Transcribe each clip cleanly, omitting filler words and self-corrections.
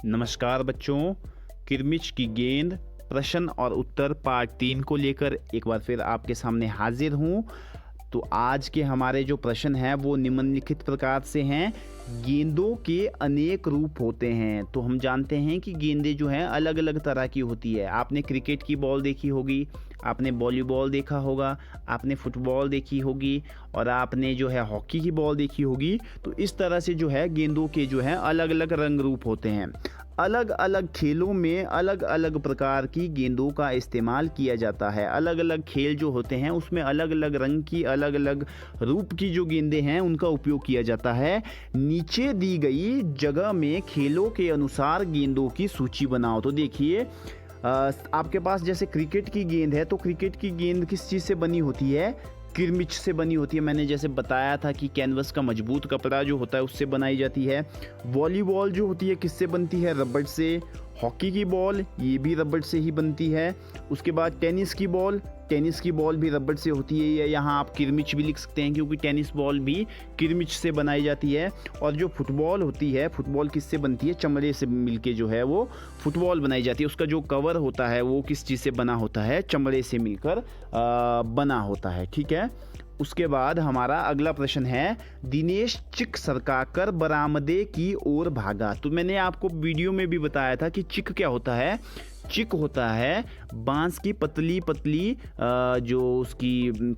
नमस्कार बच्चों, किरमिच की गेंद प्रश्न और उत्तर पार्ट 3 को लेकर एक बार फिर आपके सामने हाजिर हूँ। तो आज के हमारे जो प्रश्न हैं वो निम्नलिखित प्रकार से हैं। गेंदों के अनेक रूप होते हैं। तो हम जानते हैं कि गेंदें जो हैं अलग अलग तरह की होती है। आपने क्रिकेट की बॉल देखी होगी, आपने वॉलीबॉल देखा होगा, आपने फुटबॉल देखी होगी और आपने जो है हॉकी की बॉल देखी होगी। तो इस तरह से जो है गेंदों के जो है अलग अलग रंग रूप होते हैं। अलग अलग खेलों में अलग अलग प्रकार की गेंदों का इस्तेमाल किया जाता है। अलग अलग खेल जो होते हैं उसमें अलग अलग रंग की अलग अलग रूप की जो गेंदें हैं उनका उपयोग किया जाता है। नीचे दी गई जगह में खेलों के अनुसार गेंदों की सूची बनाओ। तो देखिए आपके पास जैसे क्रिकेट की गेंद है, तो क्रिकेट की गेंद किस चीज़ से बनी होती है? किरमिच से बनी होती है। मैंने जैसे बताया था कि कैनवस का मजबूत कपड़ा जो होता है उससे बनाई जाती है। वॉलीबॉल जो होती है किससे बनती है? रबड़ से। हॉकी की बॉल ये भी रबड़ से ही बनती है। उसके बाद टेनिस की बॉल भी रबड़ से होती है, या यहाँ आप किरमिच भी लिख सकते हैं क्योंकि टेनिस बॉल भी किरमिच से बनाई जाती है। और जो फुटबॉल होती है, फुटबॉल किससे बनती है? चमड़े से मिलके जो है वो फुटबॉल बनाई जाती है। उसका जो कवर होता है वो किस चीज़ से बना होता है? चमड़े से मिलकर बना होता है। ठीक है। उसके बाद हमारा अगला प्रश्न है, दिनेश चिक सरकाकर बरामदे की ओर भागा। तो मैंने आपको वीडियो में भी बताया था कि चिक क्या होता है। चिक होता है बांस की पतली पतली जो उसकी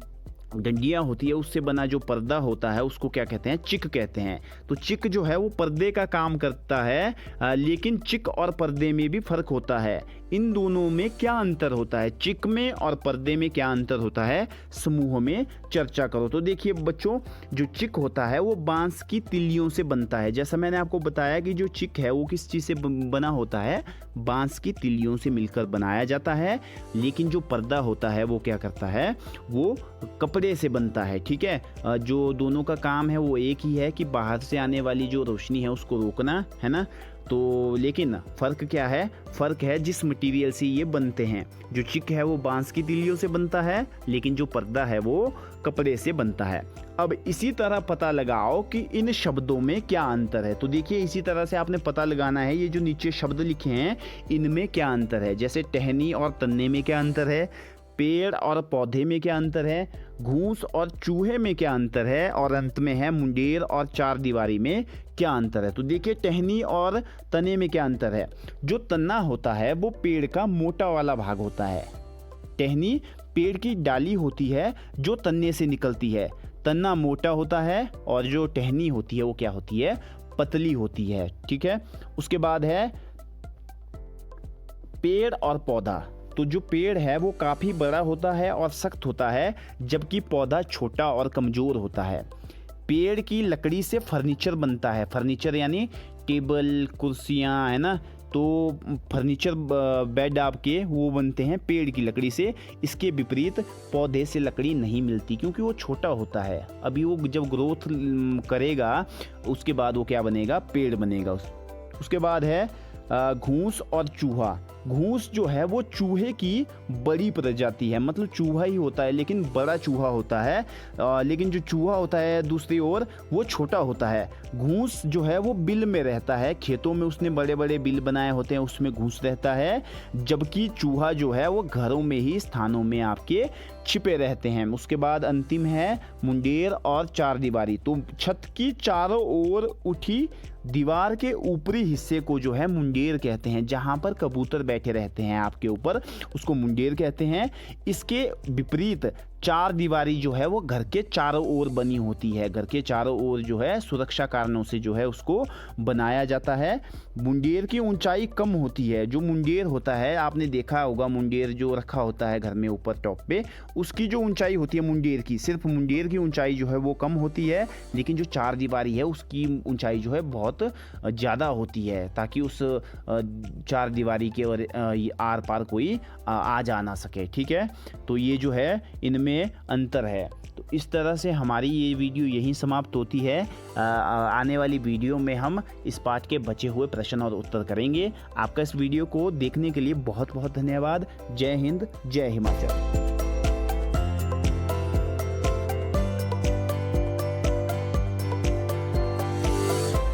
डंडियाँ होती है उससे बना जो पर्दा होता है उसको क्या कहते हैं? चिक कहते हैं। तो चिक जो है वो पर्दे का काम करता है। लेकिन चिक और पर्दे में भी फर्क होता है। इन दोनों में क्या अंतर होता है? चिक में और पर्दे में क्या अंतर होता है? समूह में चर्चा करो। तो देखिए बच्चों, जो चिक होता है वो बांस की तिल्लियों से बनता है। जैसा मैंने आपको बताया कि जो चिक है वो किस चीज़ से बना होता है? बांस की तिल्लियों से मिलकर बनाया जाता है। लेकिन जो पर्दा होता है वो क्या करता है? वो कपड़े से बनता है। ठीक है। जो दोनों का काम है वो एक ही है कि बाहर से आने वाली जो रोशनी है उसको रोकना, है ना। तो लेकिन फ़र्क क्या है? फ़र्क है जिस मटेरियल से ये बनते हैं। जो चिक है वो बांस की तिल्लियों से बनता है, लेकिन जो पर्दा है वो कपड़े से बनता है। अब इसी तरह पता लगाओ कि इन शब्दों में क्या अंतर है। तो देखिए इसी तरह से आपने पता लगाना है ये जो नीचे शब्द लिखे हैं इनमें क्या अंतर है। जैसे टहनी और तन्ने में क्या अंतर है, पेड़ और पौधे में क्या अंतर है, घूस और चूहे में क्या अंतर है, और अंत में है मुंडेर और चार दीवारी में क्या अंतर है। तो देखिए टहनी और तने में क्या अंतर है। जो तना होता है वो पेड़ का मोटा वाला भाग होता है। टहनी पेड़ की डाली होती है जो तन्ने से निकलती है। तना मोटा होता है और जो टहनी होती है वो क्या होती है? पतली होती है। ठीक है। उसके बाद है पेड़ और पौधा। तो जो पेड़ है वो काफ़ी बड़ा होता है और सख्त होता है, जबकि पौधा छोटा और कमज़ोर होता है। पेड़ की लकड़ी से फर्नीचर बनता है। फर्नीचर यानी टेबल, कुर्सियाँ, है ना। तो फर्नीचर बेड आपके वो बनते हैं पेड़ की लकड़ी से। इसके विपरीत पौधे से लकड़ी नहीं मिलती क्योंकि वो छोटा होता है। अभी वो जब ग्रोथ करेगा उसके बाद वो क्या बनेगा? पेड़ बनेगा। उसके बाद है घूस और चूहा। घूस जो है वो चूहे की बड़ी प्रजाति है, मतलब चूहा ही होता है लेकिन बड़ा चूहा होता है। लेकिन जो चूहा होता है दूसरी ओर वो छोटा होता है। घूस जो है वो बिल में रहता है। खेतों में उसने बड़े बड़े बिल बनाए होते हैं, उसमें घूस रहता है। जबकि चूहा जो है वो घरों में ही स्थानों में आपके छिपे रहते हैं। उसके बाद अंतिम है मुंडेर और चार दीवारी। तो छत की चारों ओर उठी दीवार के ऊपरी हिस्से को जो है मुंडेर कहते हैं। जहाँ पर कबूतर बैठे रहते हैं आपके ऊपर उसको मुंडेर कहते हैं। इसके विपरीत चार दीवारी जो है वो घर के चारों ओर बनी होती है। घर के चारों ओर जो है सुरक्षा कारणों से जो है उसको बनाया जाता है। मुंडेर की ऊंचाई कम होती है। जो मुंडेर होता है आपने देखा होगा, मुंडेर जो रखा होता है घर में ऊपर टॉप पे, उसकी जो ऊंचाई होती है मुंडेर की, सिर्फ मुंडेर की ऊंचाई जो है वो कम होती है। लेकिन जो चार दीवारी है उसकी ऊंचाई जो है बहुत ज़्यादा होती है, ताकि उस चार दीवारी के और आर पार कोई आ जा ना सके। ठीक है। तो ये जो है इनमें अंतर है। तो इस तरह से हमारी ये वीडियो यहीं समाप्त होती है। आने वाली वीडियो में हम इस पाठ के बचे हुए प्रश्न और उत्तर करेंगे। आपका इस वीडियो को देखने के लिए बहुत बहुत धन्यवाद। जय हिंद, जय हिमाचल।